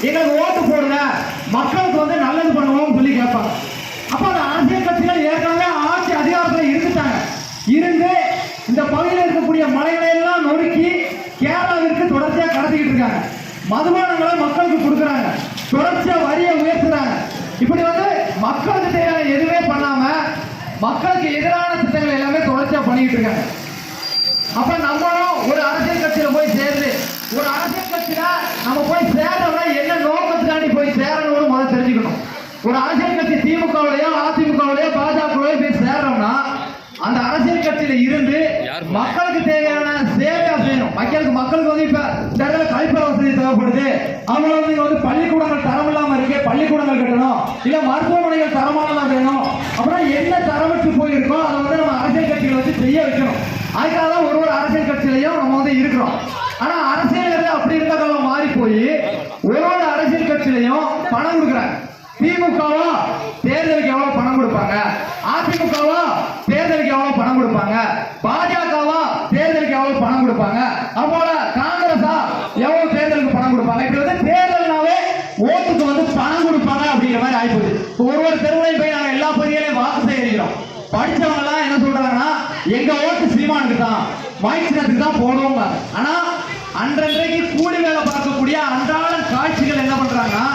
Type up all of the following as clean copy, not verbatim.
எங்களுக்கு ஓட்டு போடுங்க, மக்களுக்கு வந்து நல்லது பண்ணுவோம் சொல்லி கேட்பாங்க. அப்ப அந்த அரசியல் கட்சிகள் ஏற்கனவே ஆட்சி அதிகாரத்தில் இருந்துட்டாங்க. இருந்து இந்த பகுதியில் இருக்கக்கூடிய மலைகளை எல்லாம் நொறுக்கி கேரளாவிற்கு தொடர்ச்சியா கடத்திக்கிட்டு இருக்காங்க. மதுபானங்களை மக்களுக்கு கொடுக்குறாங்க, தொடர்ச்சியா வரியை உயர்த்துறாங்க. இப்படி வந்து மக்களுக்கு தேவையான எதுவுமே பண்ணாம மக்களுக்கு எதிரான திட்டங்கள் எல்லாமே தொடர்ச்சியா பண்ணிக்கிட்டு இருக்காங்க. அப்ப நம்மளும் ஒரு அரசியல் கட்சியில போய் சேர்ந்து, ஒரு அரசியல் கட்சியில நம்ம போய் சேரணும்னா என்ன நோக்கத்துக்காண்டி போய் சேரணும்னு முதல்ல தெரிஞ்சுக்கணும். ஒரு அரசியல் கட்சி திமுகவுலயோ அதிமுகவுலயோ பாஜகவுலயோ போய் சேரணும்னா அந்த அரசியல் கட்சியில இருந்து மக்களுக்கு தேவையான சேவையா செய்யணும். மக்களுக்கு வந்து இப்ப இந்த இடத்துல கழிப்பற வசதி தேவைப்படுது, அவங்களுக்கு வந்து பள்ளிக்கூடங்கள் தரம் இல்லாம இருக்கு, பள்ளிக்கூடங்கள் கட்டணும், இல்ல மருத்துவமனைகள் தரமானதான் வேணும். அப்புறம் என்ன தரமிட்டு போயிருக்கோ அதை வந்து நம்ம அரசியல் கட்சிகளை வச்சு செய்ய வைக்கணும். அதுக்காக தான் ஒரு அரசியல் கட்சியிலையும் நம்ம வந்து இருக்கிறோம். ஆனா அரசியல் அப்படி இருந்த காலம் மாறி போய் ஒரு அரசியல் கட்சியிலையும் பணம் கொடுக்குறாங்க. திமுகவா தேர்தலுக்கு எவ்வளவு பணம் கொடுப்பாங்க, அதிமுகவா தேர்தலுக்கு எவ்வளவு பணம் கொடுப்பாங்க, பாஜகவா தேர்தலுக்கு எவ்வளவு பணம் கொடுப்பாங்க, அப்போல காங்கிரஸா எவ்வளவு தேர்தலுக்கு பணம் கொடுப்பாங்க. இப்படி வந்து தேர்தல்னாவே ஓட்டுக்கு வந்து பணம் கொடுப்பாங்க அப்படிங்கிற மாதிரி ஆயிப்போகுது. ஒரு தெருவுலையும் போய் நாங்க எல்லா பகுதிகளையும் வாக்கு சேகரிக்கிறோம். படிச்சவங்க எல்லாம் என்ன சொல்றாங்கன்னா எங்க ஓட்டு சீமானுக்கு தான், மைக்சினத்துக்கு தான் போடுவோம். ஆனா அன்றைக்கு கூலி வேலை பார்க்கக்கூடிய அன்றாட காட்சிகள் என்ன பண்றாங்கன்னா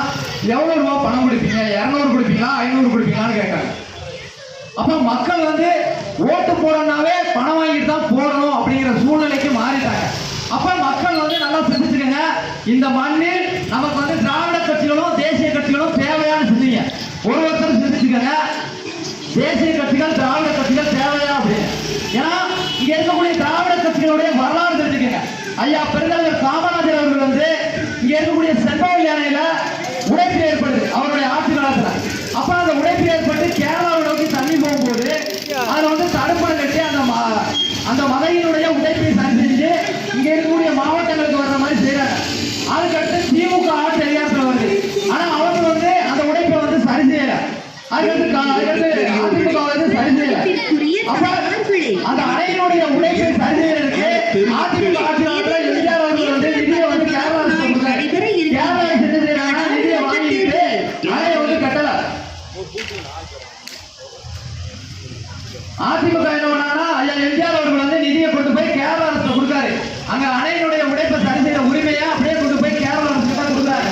எவ்வளவு ரூபா பணம் கொடுப்பீங்க, 200 கொடுப்பீங்களா 500 கொடுப்பீங்களான்னு கேட்காங்க. அப்ப மக்கள் வந்து ஓட்டு போடனாவே பணம் வாங்கிட்டு தான் போடணும் அப்படிங்கிற சூழ்நிலைக்கு மாறிட்டாங்க. அப்ப மக்கள் வந்து நல்லா சிந்திச்சுக்கங்க, இந்த மண்ணில் நமக்கு வந்து திராவிட கட்சிகளும் தேசிய கட்சிகளும் தேவையான சிந்திங்க. ஒருத்தர் சிந்திச்சுக்கங்க, தேசிய கட்சிகள் திராவிட கட்சிகள் தேவையா அப்படின்னு. ஏன்னா இங்க இருக்கக்கூடிய திராவிட கட்சிகளுடைய வரலாறு தெரிஞ்சுக்கங்க. ஐயா பெருந்தலைவர் காமராஜர் அவர்கள் வந்து இங்க இருக்கக்கூடிய செங்கோல் யானையில உடைப்பு ஏற்படுது அவருடைய ஆட்சி காலத்துல. அப்ப அந்த உடைப்பு ஏற்பட்டு கேரளாவை நோக்கி தண்ணி போகும்போது அதுல வந்து தடுப்பணம் கட்டி அந்த மலையினுடைய உடைப்பை சரி செஞ்சு இங்க இருக்கக்கூடிய மாவட்டங்களுக்கு வர்ற மாதிரி செய்யறாங்க. அதுக்கடுத்து திமுக ஆட்சி அதிகாரத்தில் வருது. ஆனா அவங்க வந்து அந்த உடைப்பை வந்து சரி செய்யல. அதிமுக வந்து சரி செய்யல. அப்ப அந்த அணையினுடைய உடைப்பை சரி செய்யறதுக்கு அதிமுக ஆட்சி காலத்துல எம்ஜிஆர் அவர்கள் வந்து நிதியை வந்து கேரளா கொடுத்தாரு. கேரளா என்ன செய்யறாங்கன்னா நிதியை வாங்கிட்டு அணையை வந்து கட்டல. அதிமுக என்ன பண்ணாங்கன்னா ஐயா எம்ஜிஆர் அவர்கள் வந்து நிதியை கொண்டு போய் கேரளா அரசு கொடுத்தாரு. அங்க அணையினுடைய உடைப்பை சரி செய்யற உரிமையா அப்படியே கொண்டு போய் கேரளா அரசு தான் கொடுத்தாரு.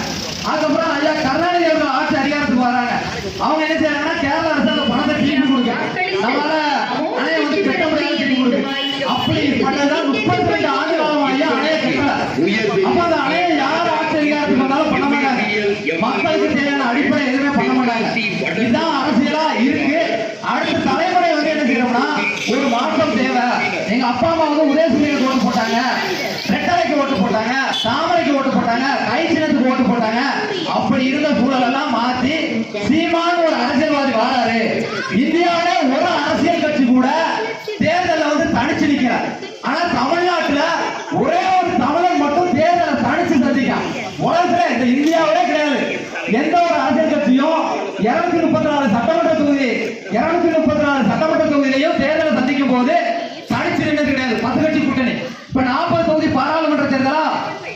அதுக்கப்புறம் ஐயா கருணாநிதி அவர்கள் ஆட்சி அதிகாரத்துக்கு வராங்க. அவங்க என்ன செய்யறாங்கன்னா கேரளா அரசு அந்த பணத்தை திருப்பி கொடுக்க நம்மளால அணையை வந்து கட்ட முடியாது திருப்பி கொடுக்க. அப்படி பண்ணதான் 32 ஆண்டு காலமாக அணையை கட்டல. அப்ப அந்த அணையை யார் ஆட்சி அதிகாரத்துக்கு வந்தாலும் பண்ண மாட்டாங்க. மக்களுக்கு தேவையான அடிப்படை எதுவுமே பண்ண மாட்டாங்க. இதுதான் அரசியலா இருக்கு. அடுத்த தலைமுறை வந்து என்ன செய்யணும்னா ஒரு மாற்றம் தேவை. எங்க அப்பா அம்மா வந்து உதயசூரியனுக்கு ஓட்டு போட்டாங்க, ரெட்டலைக்கு ஓட்டு போட்டாங்க, தாமரைக்கு ஓட்டு போட்டாங்க, கைச்சினத்துக்கு ஓட்டு போட்டாங்க. அப்படி இருந்த சூழல் எல்லாம் மாத்தி சீமான் ஒரு அரசியல்வாதி வாராரு. இந்தியாவிலே ஒரு அரசியல் கட்சி கூட தேர்தலில் வந்து தனிச்சு நிற்கிறார். ஆனா தமிழ்நாட்டுல ஒரே ஒரு தமிழன் மட்டும் தேர்தலை தனிச்சு சந்திக்கான். உலகத்துல இந்த இந்தியாவிலே கிடையாது. எந்த ஒரு அரசியல் கட்சியும் 234 சட்டமன்ற தொகுதி 234 சட்டமன்ற தொகுதியிலையும் தேர்தலை சந்திக்கும் போது தனிச்சு நின்றது கிடையாது. 10 கட்சி கூட்டணி. இப்ப 40 தொகுதி பாராளுமன்ற தேர்தலா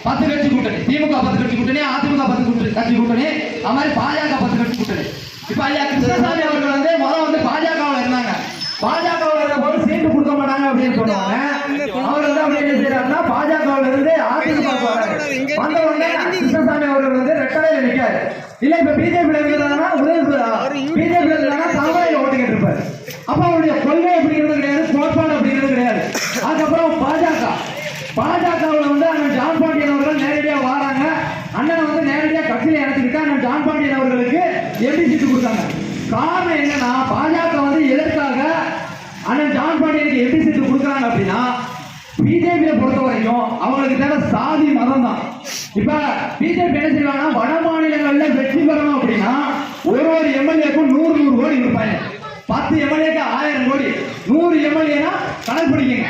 10 கட்சி கூட்டணி, திமுக 10 கட்சி கூட்டணி, அதிமுக 10 கட்சி கூட்டணி, அது மாதிரி பாஜக 10 கட்சி கூட்டணி. இப்ப ஐயா கிருஷ்ணசாமி அவர்கள் வந்து முதல்ல வந்து பாஜகவில் இருந்தாங்க. பாஜகவில் இருந்த போது சீட்டு கொடுக்க மாட்டாங்க அப்படின்னு சொன்னாங்க. அவர் வந்து அப்படி என்ன செய்யறாருன்னா பாஜகவில் இருந்து அதிமுக வராங்க. வந்த உடனே கிருஷ்ணசாமி அவர்கள் வந்து ரெட்டலையில நிற்காரு. இல்ல இப்ப பிஜேபி இருக்கிறாங்கன்னா பிஜேபி இருக்கிறாங்கன்னா தாமரையில ஓட்டு கேட்டிருப்பாரு. அப்ப அவருடைய கொள்கை அப்படிங்கிறது கிடையாது, கோட்பாடு அப்படிங்கிறது கிடையாது. அதுக்கப்புறம் பாஜகவில் வந்து அண்ணன் ஜான் பாண்டியன் அவர்கள் நேரடியா வராங்க. அண்ணனை வந்து நேரடியா கட்சியில இறக்கிட்டு அண்ணன் ஜான் பாண்டியன் அவர்களுக்கு எம்பி சீட்டு கொடுத்தாங்க. காரணம் என்னன்னா பாஜக வந்து எதற்காக அண்ணன் ஜான் பாண்டியனுக்கு எம்பி சீட்டு கொடுக்குறாங்க அப்படின்னா பிஜேபியை பொறுத்த வரைக்கும் அவங்களுக்கு தேவை சாதி மதம் தான். இப்ப பிஜேபி என்ன செய்வாங்கன்னா வட மாநிலங்கள்ல வெற்றி பெறணும் அப்படின்னா ஒரு எம்எல்ஏக்கும் 100 கோடி கொடுப்பாங்க. 10 எம்எல்ஏக்கு 1000 கோடி, 100 எம்எல்ஏனா கணக்கு பிடிக்குங்க.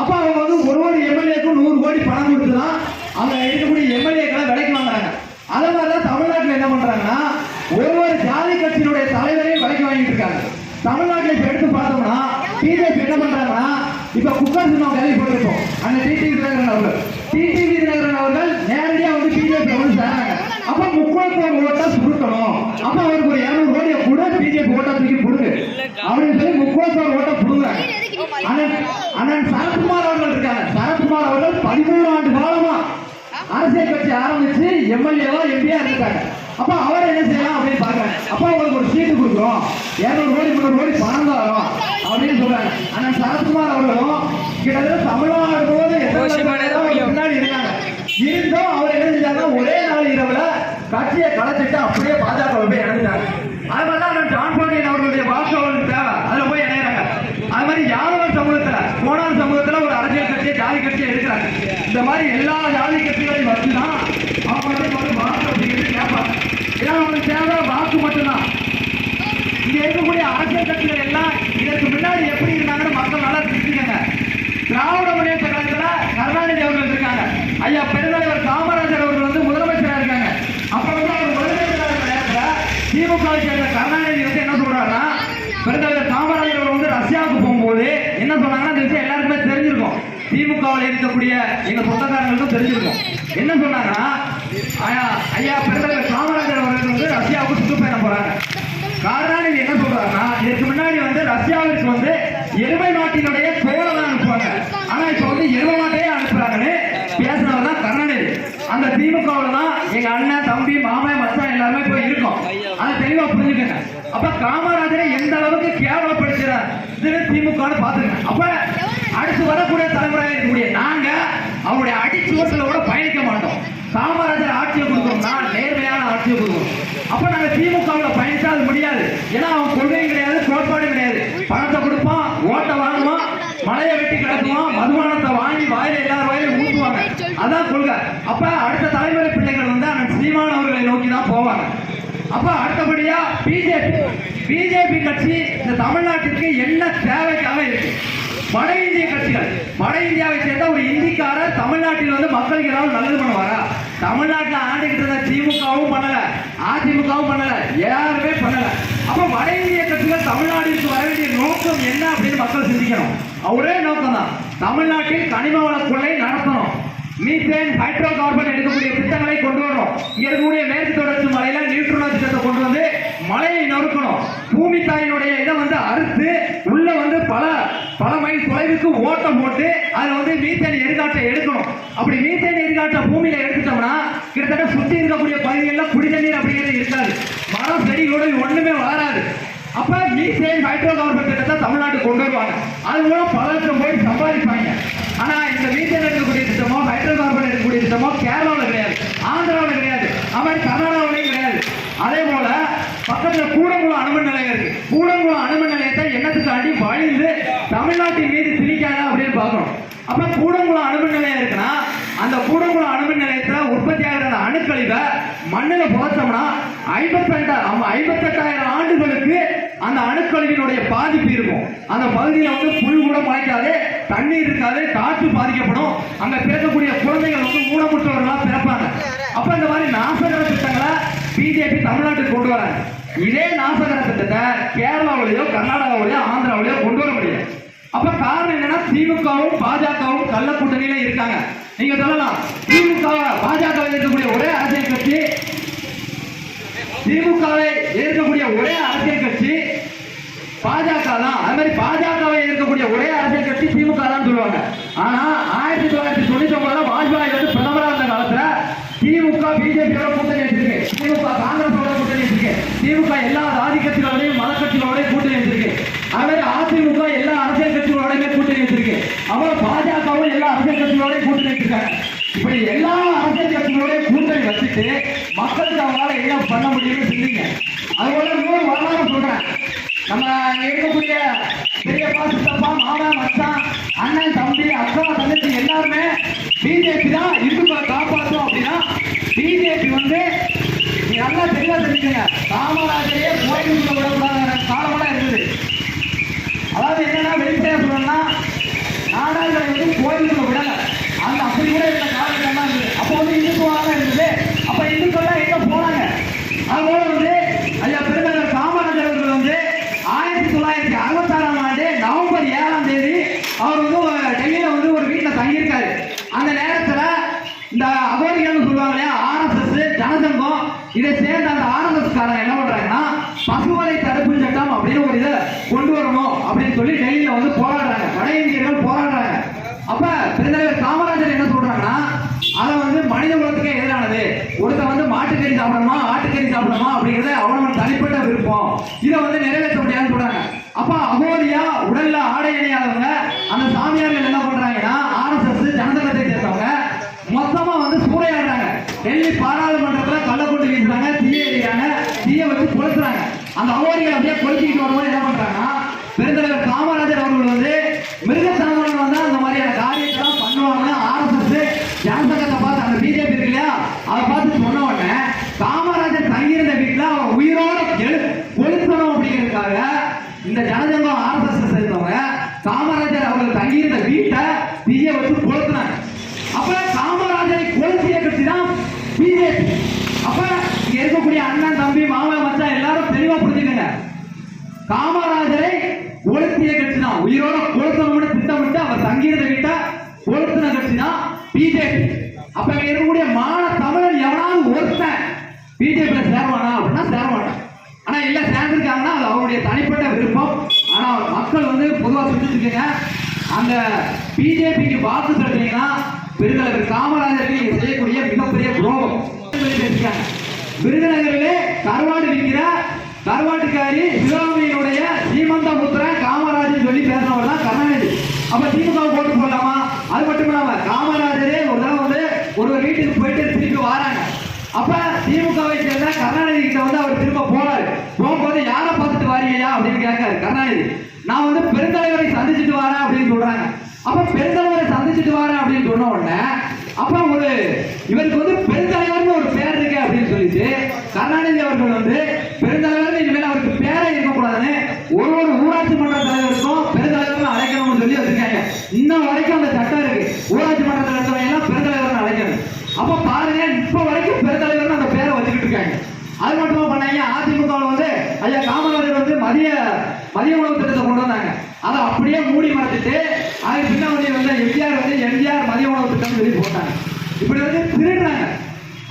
அப்ப அவங்க வந்து ஒரு எம்எல்ஏக்கும் 100 கோடி பணம் கொடுத்துதான் அவங்க இருக்கக்கூடிய எம்எல்ஏக்களை விலைக்கு வாங்குறாங்க. அதே மாதிரிதான் தமிழ்நாட்டில் என்ன பண்றாங்கன்னா ஒரு ஜாதி கட்சியினுடைய தலைவரையும் விலைக்கு வாங்கிட்டு இருக்காங்க. தமிழ்நாட்டில் இப்ப எடுத்து பார்த்தோம்னா பிஜேபி என்ன பண்றாங்கன்னா இப்ப குக்கர் சின்னம் கேள்விப்பட்டிருப்போம். அந்த டிடிவி தினகரன் அவர்கள் நேரடியா வந்து பிஜேபி வந்து சேராங்க. அப்ப அப்படின்னு சொல்லி முக்குளத்தோர் ஓட்ட புடுங்குறாங்க. அண்ணன் சரத்குமார் அவர்கள் இருக்காங்க. சரத்குமார் அவர்கள் 13 ஆண்டு காலமா அரசியல் கட்சி ஆரம்பிச்சு எம்எல்ஏவா எம்பியா இருக்காங்க. அப்ப அவர் என்ன செய்யலாம் அப்படின்னு பாக்குறாங்க. அப்ப அவங்களுக்கு ஒரு சீட்டு கொடுக்குறோம், 200 கோடி 300 கோடி பணம் தரோம் அப்படின்னு சொல்றாங்க. அண்ணன் சரத்குமார் அவர்களும் கிட்டத்தட்ட தமிழ்நாடு முன்னாடி இருக்காங்க. இருந்தும் அவர் என்ன செஞ்சாங்க, ஒரே நாள் இரவுல கட்சியை கலைச்சிட்டு அப்படியே பாஜக போய் இணைஞ்சாங்க. அது மாதிரிதான் ஜான் பாண்டியன் அவர்களுடைய வாக்கு அவர்களுக்கு தேவை, அதுல போய் இணையறாங்க. அது மாதிரி யாதவர் சமூகத்துல கோணார் சமூகத்துல ஒரு அரசியல் கட்சியை ஜாதி கட்சியை எடுக்கிறாங்க. இந்த மாதிரி எல்லா ஜாதி கட்சிகளையும் வச்சுதான் அவங்க வந்து வாக்கு அப்படிங்கிறது கேட்பாங்க. ஏன்னா அவங்களுக்கு தேவை வாக்கு மட்டும்தான். இங்க இருக்கக்கூடிய அரசியல் கட்சிகள் எல்லாம் இதற்கு முன்னாடி எப்படி இருந்தாங்கன்னு மக்கள் நல்லா தெரிஞ்சுக்கங்க. திராவிட முன்னேற்ற கழகத்துல கருணாநிதி அவர்கள் இருக்காங்க. ஐயா பெருந்தலைவர் காமராஜர் அவர்கள் வந்து முதலமைச்சராக இருக்காங்க. அப்ப வந்து அவர் முதலமைச்சராக இருக்கிற நேரத்துல திமுக சேர்ந்த கருணாநிதி வந்து என்ன சொல்றாருன்னா, பெருந்தலைவர் காமராஜர் அவர்கள் வந்து ரஷ்யாவுக்கு போகும்போது என்ன சொன்னாங்கன்னா, இந்த விஷயம் எல்லாருக்குமே தெரிஞ்சிருக்கும். திமுகவில் இருக்கக்கூடிய எங்க சொந்தக்காரங்களுக்கும் தெரிஞ்சிருக்கும். என்ன சொன்னாங்கன்னா, ஐயா பெருந்தலைவர் காமராஜர் அவர்கள் வந்து ரஷ்யாவுக்கு சுற்றுப்பயணம் போறாங்க. கருணாநிதி என்ன சொல்றாருன்னா, இதுக்கு முன்னாடி வந்து ரஷ்யாவிற்கு வந்து எருமை நாட்டினுடைய தோலை தான் அனுப்புவாங்க, ஆனா இப்ப வந்து எருமை நாட்டையே அனுப்புறாங்கன்னு பேசினவர் தான் கருணாநிதி. அந்த திமுகவுல தான் எங்க அண்ணன் தம்பி மாமன் மச்சான் எல்லாருமே போய் இருக்கோம். அதை தெளிவா புரிஞ்சுக்கங்க. அப்ப காமராஜரை எந்த அளவுக்கு கேவலப்படுத்துறார் திமுக பாத்துருங்க. அப்ப அடுத்து வரக்கூடிய தலைமுறையாக இருக்கக்கூடிய நாங்க அவருடைய அடிச்சுவட்டில கூட பயணிக்க மாட்டோம். காமராஜர் ஆட்சியை கொடுக்கணும்னா நேர்மையான ஆட்சியை கொடுக்கணும். அப்ப நாங்க திமுகவில் பயணிச்சா அது முடியாது. ஏன்னா அவன் கொள்கையும் கிடையாது, கோட்பாடும் கிடையாது. பணத்தை கொடுப்பான், ஓட்டை வாங்குவான், மலையை வெட்டி கிடக்குவான், மதுபானத்தை வாங்கி வாயில எல்லாரும் வாயிலும் ஊட்டுவாங்க. அதான் கொள்கை. அப்ப அடுத்த தலைமுறை பிள்ளைகள் வந்து அண்ணன் சீமான் அவர்களை நோக்கி தான் போவாங்க. அப்ப அடுத்தபடியா பிஜேபி கட்சி இந்த தமிழ்நாட்டிற்கு என்ன தேவைக்காக இருக்கு? வட இந்திய கட்சிகள், வட இந்தியாவை சேர்ந்த ஒரு இந்திக்காரர் தமிழ்நாட்டில் வந்து மக்களுக்கு ஏதாவது நல்லது பண்ணுவாரா? தமிழ்நாட்டில் ஆண்டுகிட்டு இருந்த திமுகவும் பண்ணல, அதிமுகவும் பண்ணல, யாருமே பண்ணல. அப்ப வட இந்திய கட்சிகள் தமிழ்நாட்டிற்கு வர வேண்டிய நோக்கம் என்ன அப்படின்னு மக்கள் சிந்திக்கணும். ஒரே நோக்கம் தான், தமிழ்நாட்டில் கனிம வள கொள்ளை நடத்தணும், மீத்தேன் ஹைட்ரோ கார்பன் எடுக்கக்கூடிய திட்டங்களை கொண்டு வரணும். இங்க இருக்கக்கூடிய மேற்கு தொடர்ச்சி மலையில நியூட்ரனோ திட்டத்தை கொண்டு வந்து மலையை நொறுக்கணும். பூமி தாயினுடைய இதை வந்து அறுத்து உள்ள வந்து பல மைல் தொலைவுக்கு ஓட்டம் போட்டு அதுல வந்து மீத்தேன் எரிகாட்டை எடுக்கணும். அப்படி மீத்தேன் எரிகாட்டை பூமியில எடுத்துட்டோம்னா கிட்டத்தட்ட சுற்றி இருக்கக்கூடிய பகுதிகளில் குடி தண்ணீர் அப்படிங்கிறது இருக்காது, மரம் செடிகளோட ஒண்ணுமே வளராது. அப்ப மீத்தேன் ஹைட்ரோ கார்பன் திட்டத்தை தமிழ்நாட்டுக்கு கொண்டு வருவாங்க. அது மூலம் பல லட்சம் போய் சம்பாதிப்பாங்க. ஆனா இந்த மீத்தேன் எடுக்கக்கூடிய திட்டமோ ஹைட்ரோ கார்பன் எடுக்கக்கூடிய திட்டமோ கேரளாவில் கிடையாது, ஆந்திராவில் கிடையாது, அது கர்நாடகாவிலையும் கிடையாது. அதே போல பக்கத்துல கூடங்குளம் அணுமின் நிலையம் இருக்கு. கூடங்குளம் அணுமின் நிலையத்தை எண்ணத்துக்காண்டி வழிந்து தமிழ்நாட்டின் மீது திணிக்காத அப்படின்னு பார்க்கணும். அப்ப கூடங்குளம் அணுமின் நிலையம் இருக்குன்னா அந்த கூடங்குளம் அணுமின் நிலையத்துல உற்பத்தி ஆகிற அணுக்கழிவை மண்ணில புதைச்சோம்னா 58,000 ஆண்டுகளுக்கு அந்த அணுக்கழிவினுடைய பாதிப்பு இருக்கும். அந்த பகுதியில் வந்து புல் கூட முளைக்காது, தண்ணீர் இருக்காது, காற்று பாதிக்கப்படும். அங்க பிறக்கக்கூடிய குழந்தைகள் வந்து ஊனமுற்றவர்களா பிறப்பாங்க. அப்ப இந்த மாதிரி நாசகர திட்டங்களை பிஜேபி தமிழ்நாட்டுக்கு கொண்டு வராங்க. இதே நாசகர திட்டத்தை கேரளாவிலேயோ கர்நாடகாவிலேயோ ஆந்திராவிலேயோ கொண்டு வர முடியாது. அப்ப காரணம் என்னன்னா, திமுகவும் பாஜகவும் கள்ள கூட்டணியில இருக்காங்க. நீங்க சொல்லலாம் திமுக பாஜகவில் இருக்கக்கூடிய ஒரே அரசியல் கட்சி, திமுகவை இருக்கக்கூடிய ஒரே அரசியல் கட்சி பாஜக தான். அது மாதிரி பாஜகவை இருக்கக்கூடிய ஒரே அரசியல் கட்சி திமுக தான் சொல்லுவாங்க. ஆனா 1999 வாஜ்பாய் வந்து பிரதமராக இருந்த காலத்துல திமுக பிஜேபியோட கூட்டணி வச்சிருக்கு, திமுக காங்கிரஸோட கூட்டணி வச்சிருக்கு, திமுக எல்லா ராஜி கட்சிகளோடையும் மத கட்சிகளோடையும் கூட்டணி வச்சிருக்கு. அதே அதிமுக எல்லா அரசியல் கட்சிகளோடையுமே கூட்டணி வச்சிருக்கு. அப்புறம் பாஜகவும் எல்லா அரசியல் கட்சிகளோடையும் கூட்டணி வச்சிருக்காங்க. இப்படி எல்லா அரசியல் கட்சிகளோடையும் கூட்டணி வச்சுட்டு மக்களுக்கு அவங்களால என்ன பண்ண முடியும்னு சிந்திங்க. அதுபோல இன்னொரு வரலாறு சொல்றேன். நம்ம இருக்கக்கூடிய பெரியப்பா சித்தப்பா மாமா மச்சான் அண்ணன் தம்பி அக்கா தங்கச்சி எல்லாருமே பிஜேபி தான் இந்துக்களை காப்பாற்றும் அப்படின்னா பிஜேபி வந்து நல்லா தெளிவா தெரிஞ்சுங்க. காமராஜரையே கோயிலுக்குள்ள விடக்கூடாத காலமெல்லாம் இருந்தது. அதாவது என்னன்னா வெளிப்படையா சொல்லணும்னா நாடார்களை வந்து கோயிலுக்குள்ள விடல, அந்த அப்படி கூட இருந்த காலகட்டம் தான் இருந்தது. அப்போ வந்து இந்துத்துவாக இருந்தது. அப்ப இந்துக்கள்லாம் எங்க போனாங்க? அதுபோல வந்து ஐயா பெருந்தலைவர் காமராஜர் அவர்கள் வந்து 1966ஆம் ஆண்டு நவம்பர் 7ஆம் தேதி அவர் வந்து டெல்லியில வந்து ஒரு வீட்டில் தங்கியிருக்காரு. அந்த நேரத்துல இந்த அகோரிகள் சொல்லுவாங்க இல்லையா, RSS ஜனசங்கம், இதை சேர்ந்த அந்த RSS காரங்க என்ன பண்றாங்கன்னா பசுவதை தடுப்பு சட்டம் அப்படின்னு ஒரு இதை கொண்டு வர மனித குலத்துக்கே எதிரானது. ஒருத்தன் வந்து மாட்டுக்கறி சாப்பிடணுமா ஆட்டுக்கறி சாப்பிடணுமா அப்படிங்கறது அவனவன் தனிப்பட்ட விருப்பம். இதை வந்து நிறைவேற்ற முடியாதுன்னு சொல்றாங்க. அப்ப அகோரியா உடல்ல ஆடை அணியாதவங்க அந்த சாமியார்கள் என்ன பண்றாங்கன்னா RSS ஜனசங்கத்தை சேர்ந்தவங்க மொத்தமா வந்து சூறையாடுறாங்க. டெல்லி பாராளுமன்றத்துல கள்ளக்கொண்டு வீசுறாங்க, தீய எறிகிறாங்க, தீய வச்சு கொளுத்துறாங்க. அந்த அகோரிகள் அப்படியே கொளுத்திக்கிட்டு வரும்போது என்ன பண்றாங்கன்னா பெருந்தலைவர் காமராஜர் அவர்கள் வந்து மிருகத்தனமான வந்து அந்த மாதிரியான காரியத்தெல்லாம் பண்ணுவாங்க. RSS ஜனசங்கத்தை பார்த்து அந்த பிஜேபி இருக்கு இல்லையா அதை பார்த்து சொன்ன உடனே காமராஜர் தங்கியிருந்த வீட்டுல அவர் உயிரோட கொளுத்தணும் அப்படிங்கிறதுக்காக இந்த ஜனசங்கம் RSS சேர்ந்தவங்க காமராஜர் அவர்கள் தங்கியிருந்த வீட்டை தீய வச்சு கொளுத்துனாங்க. அப்ப காமராஜரை கொளுத்திய கட்சி தான் பிஜேபி. அப்ப இங்க இருக்கக்கூடிய அண்ணன் தம்பி மாமன் மச்சான் எல்லாரும் தெளிவா புரிஞ்சுக்கங்க. காமராஜரை கொளுத்திய கட்சி தான், உயிரோட கொளுத்தணும்னு திட்டமிட்டு அவர் தங்கியிருந்த வீட்டை கொளுத்தின கட்சி தான் பிஜேபி. அப்ப இங்க இருக்கக்கூடிய மான தமிழன் எவனாவது ஒருத்தன் பிஜேபியில சேருவானா அப்படின்னா சேரமாட்டான். ஆனா இல்ல சேர்ந்திருக்காங்கன்னா அது அவருடைய தனிப்பட்ட விருப்பம். ஆனா மக்கள் வந்து பொதுவா சுத்திச்சுக்கங்க, அந்த பிஜேபிக்கு வாக்கு செலுத்தீங்கன்னா பெருந்தலைவர் காமராஜருக்கு நீங்க செய்யக்கூடிய மிகப்பெரிய துரோகம். விருதுநகரிலே கருவாடு விற்கிற கருவாட்டுக்காரி சிவகாமியினுடைய சீமந்த புத்திரன் காமராஜர் சொல்லி பேசினவர் தான் கருணாநிதி. அப்ப திமுக போட்டு போடலாமா? அது மட்டும் இல்லாம காமராஜரே ஒரு தடவை வந்து ஒரு வீட்டுக்கு போயிட்டு திருப்பி வராங்க. அப்ப திமுகவை சேர்ந்த கருணாநிதி கிட்ட வந்து அவர் திரும்ப போறாரு. போகும்போது யாரை பார்த்துட்டு வாரியா அப்படின்னு கேட்காரு கருணாநிதி. நான் வந்து பெருந்தலைவரை சந்திச்சுட்டு வரேன் அப்படின்னு சொல்றாங்க. அப்ப பெருந்தலைவரை சந்திச்சுட்டு வரேன் அப்படின்னு சொன்ன உடனே அப்ப ஒரு இவருக்கு வந்து பெருந்தலைவர்னு ஒரு பேர் இருக்கு அப்படின்னு சொல்லிட்டு கருணாநிதி அவர்கள் வந்து பெருந்தலைவர் இனிமேல் அவருக்கு பேரே இருக்கக்கூடாதுன்னு ஒரு ஊராட்சி மன்ற தலைவருக்கும் பெருந்தலைவர்னு அழைக்கணும்னு சொல்லி வச்சிருக்காங்க. இன்னும் வரைக்கும் அந்த சட்டம் இருக்கு, ஊராட்சி மன்ற தலைவர் எல்லாம் பெருந்தலைவர்னு அழைக்கணும். அப்ப பாருங்க, இப்ப வரைக்கும் பெருந்தலைவர்னு அந்த பேரை வச்சுக்கிட்டு இருக்காங்க. அது மட்டும் பண்ணாங்க. அதிமுக வந்து ஐயா காமராஜர் வந்து மதிய உணவு திட்டத்தை கொண்டு வந்தாங்க. அதை அப்படியே மூடி மறைச்சிட்டு அதுக்கு பின்னாடி வந்து எம்ஜிஆர் மதிய உணவு திட்டம் சொல்லி போட்டாங்க. இப்படி வந்து திருடுறாங்க.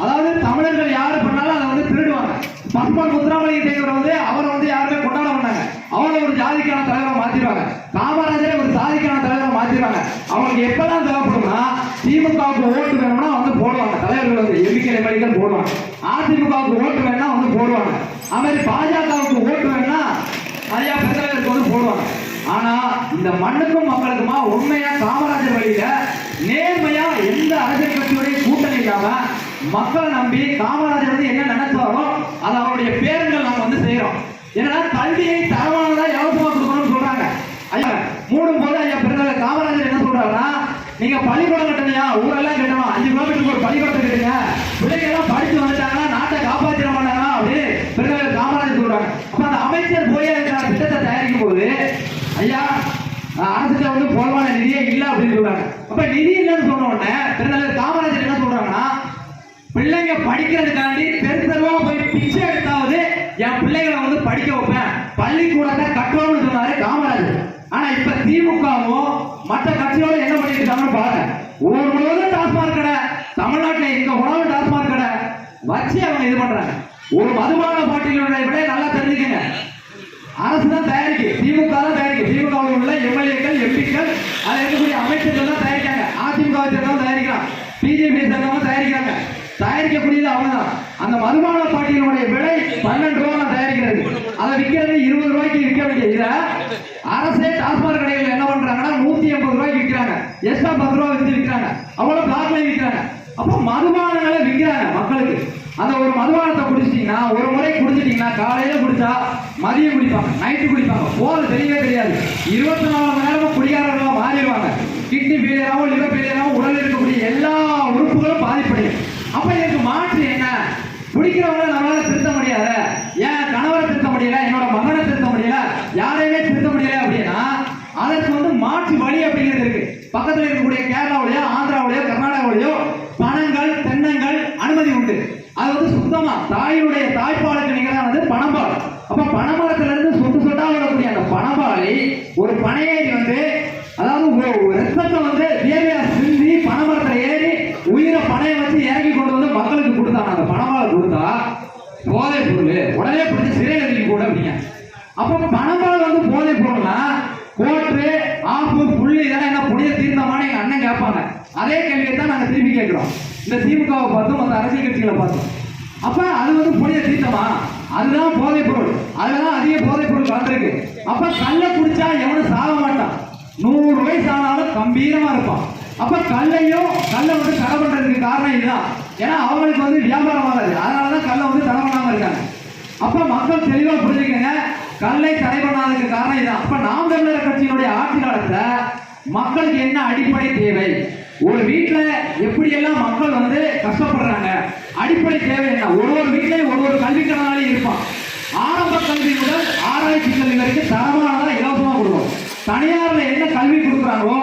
அதாவது தமிழர்கள் யாரு பண்ணாலும் அதை வந்து திருடுவாங்க. பசுமான் முத்துராமலிங்க தேவர் வந்து அவரை வந்து யாருமே கொண்டாட மாட்டாங்க. அவரை ஒரு ஜாதிக்கான தலைவரை மாத்திடுவாங்க. காமராஜரை ஒரு சாதிக்கான தலைவரை மாத்திடுவாங்க. அவங்களுக்கு எப்பெல்லாம் தேவைப்படும்னா திமுகவுக்கு ஓட்டு வேணும்னா வந்து போடுவாங்க. தலைவர்கள் வந்து எண்ணிக்கை போடுவாங்க. அதிமுகவுக்கு ஓட்டு வேணும்னா வந்து போடுவாங்க. அது மாதிரி பாஜகவுக்கு ஓட்டு வேணும்னா ஐயா பெருந்தலைவருக்கு வந்து போடுவாங்க. ஆனா இந்த மண்ணுக்கும் மக்களுக்குமா உண்மையா காமராஜர் வழியில நேர்மையா எந்த அரசியல் கட்சியுடைய கூட்டணி இல்லாம மக்களை நம்பி காமராஜர் வந்து என்ன நினைச்சாரோ அதை அவருடைய பேரங்கள் நாங்க வந்து செய்யறோம். ஏன்னா கல்வியை தரமானதா இலவசமா கொடுக்கணும்னு சொல்றாங்க. ஐயா மூடும் போது ஐயா பெருந்தலைவர் காமராஜர் என்ன சொல்றாருன்னா, நீங்க பள்ளிக்கூடம் கட்டணையா ஊரெல்லாம் கட்டணும், 5 கிலோமீட்டருக்கு ஒரு பள்ளிக்கூடத்தை கட்டுங்க, பிள்ளைங்க எல்லாம் படிச்சு வந்துட்டாங்கன்னா நாட்டை காப்பாற்றிட மாட்டாங்களா அப்படின்னு பெருந்தலைவர் காமராஜர் சொல்றாங்க. அப்ப அந்த அமைச்சர் போய் திட்டத்தை தயாரிக்கும் போது ஐயா அரசுல வந்து போதுமான நிதியே இல்ல அப்படின்னு சொல்றாங்க. அப்ப நிதி இல்லைன்னு சொன்ன உடனே பெருந்தலைவர் காமராஜர் என்ன சொல்றாங்கன்னா, பிள்ளைங்க படிக்கிறதுக்காண்டி தெருவா போய் பிச்சை எடுத்தாவது என் பிள்ளைகளை வந்து படிக்க வைப்பேன், பள்ளிக்கூடத்தை கட்டுவோம்னு சொன்னாரு காமராஜர். ஆனா இப்ப திமுகவும் மற்ற கட்சியோட என்ன பண்ணிட்டு இருக்காங்கன்னு பாருங்க. ஊர் முழுவதும் டாஸ்மாக் கடை, தமிழ்நாட்டில் எங்க உணவு டாஸ்மாக் கடை வச்சு அவங்க இது பண்றாங்க. ஒரு மதுபான பாட்டிலுடைய விட நல்லா தெரிஞ்சுக்கங்க, அரசு தான் தயாரிக்கு, திமுக தான் தயாரிக்கு. திமுக உள்ள எம்எல்ஏக்கள் எம்பிக்கள் அதை இருக்கக்கூடிய அமைச்சர்கள் தான் தயாரிக்காங்க. அதிமுக தான் தயாரிக்கிறான், பிஜேபி சேர்ந்தவங்க தயாரிக்கிறாங்க. தயாரிக்கக்கூடியது அவங்கதான். அந்த மதுபான பாட்டியினுடைய விலை 12 ரூபா தயாரிக்கிறது, அதை விற்கிறது 20 ரூபாய்க்கு விற்க வேண்டிய இதை அரசே டாஸ்மாக் கடைகள் என்ன பண்றாங்கன்னா 180 ரூபாய்க்கு விற்கிறாங்க, எக்ஸ்ட்ரா 10 ரூபாய் வச்சு விற்கிறாங்க, அவ்வளவு பிளாக்ல விற்கிறாங்க. அப்போ மதுபானங்களை விற்கிறாங்க மக்களுக்கு. அந்த ஒரு மதுபானத்தை குடிச்சிட்டீங்கன்னா, ஒரு முறை குடிச்சிட்டீங்கன்னா காலையில குடிச்சா மதியம் குடிப்பாங்க, நைட்டு குடிப்பாங்க, போது தெரியவே தெரியாது. 24 மணி நேரமும் குடிகாரர்களா மாறிடுவாங்க. கிட்னி ஃபெயிலியராகவும் லிவர் ஃபெயிலியராகவும் உடலில் இருக்கக்கூடிய எல்லா உறுப்புகளும் பாதிப்படையும். அப்ப இதுக்கு மாற்று என்ன? குடிக்கிறவங்களை நம்மளால திருத்த முடியாத, ஏன் கணவரை திருத்த முடியல, என்னோட மகனை திருத்த முடியல, யாரையுமே திருத்த முடியல அப்படின்னா அதற்கு வந்து மாற்று வழி அப்படிங்கிறது இருக்கு. பக்கத்தில் இருக்கக்கூடிய கேரளாவிலேயோ ஆந்திராவிலேயோ கர்நாடகாவிலேயோ பணங்கள் தென்னங்கள் அனுமதி உண்டு. அது வந்து சுத்தமா தாயினுடைய தாய்ப்பாலுக்கு நிகரானது பனம்பால். அப்ப பனைமரத்துல இருந்து சொட்டு சொட்டா வரக்கூடிய அந்த பனம்பாலை ஒரு பனையேறி வந்து, அதாவது ரத்தத்தை வந்து வேலையா சிந்தி பனைமரத்துல ஏறி உயிரை பனையை வச்சு இறங்கி கொண்டு வந்து மக்களுக்கு கொடுத்தாங்க. அந்த பனம்பாலை கொடுத்தா போதை பொருள், உடனே பிடிச்சி சிறையில் கூட அப்படிங்க. அப்ப பனம்பால் வந்து போதை பொருள்னா கோட்டு ஆப்பு புள்ளி இதெல்லாம் என்ன புனித தீர்ந்தமான எங்க அண்ணன் கேட்பாங்க. அதே கேள்வியை தான் நாங்க திருப்பி கேட்கிறோம். இந்த திமுகவை பார்த்தும் மற்ற அரசியல் கட்சிகளை பார்த்தோம். அப்ப அது வந்து புனித தீர்த்தமா? அதுதான் போதைப் பொருள். அதுலதான் அதிக போதைப் பொருள் கலந்துருக்கு. அப்ப கல்ல குடிச்சா எவனும் சாக மாட்டான், 100 வயசு ஆனாலும் கம்பீரமா இருப்பான். அப்ப கல்லை வந்து தடை பண்றதுக்கு காரணம் இதுதான். ஏன்னா அவங்களுக்கு வந்து வியாபாரம் ஆகாது, அதனாலதான் கல்லை வந்து தடை பண்ணாம இருக்காங்க. அப்ப மக்கள் தெளிவா புரிஞ்சுக்கங்க, கல்லை தடை பண்ணாததுக்கு காரணம் இதுதான். அப்ப நாம் தமிழர் கட்சியினுடைய ஆட்சி காலத்துல மக்களுக்கு என்ன அடிப்படை தேவை, ஒரு வீட்டுல எப்படி எல்லாம் மக்கள் வந்து கஷ்டப்படுறாங்க, அடிப்படை தேவை என்ன? ஒரு வீட்லயும் ஒரு கல்வி கடனாளி இருப்பான். ஆரம்ப கல்வி முதல் ஆராய்ச்சி கல்வி வரைக்கும் தரமானதா இலவசமா கொடுக்கும். தனியார்ல என்ன கல்வி கொடுக்குறாங்களோ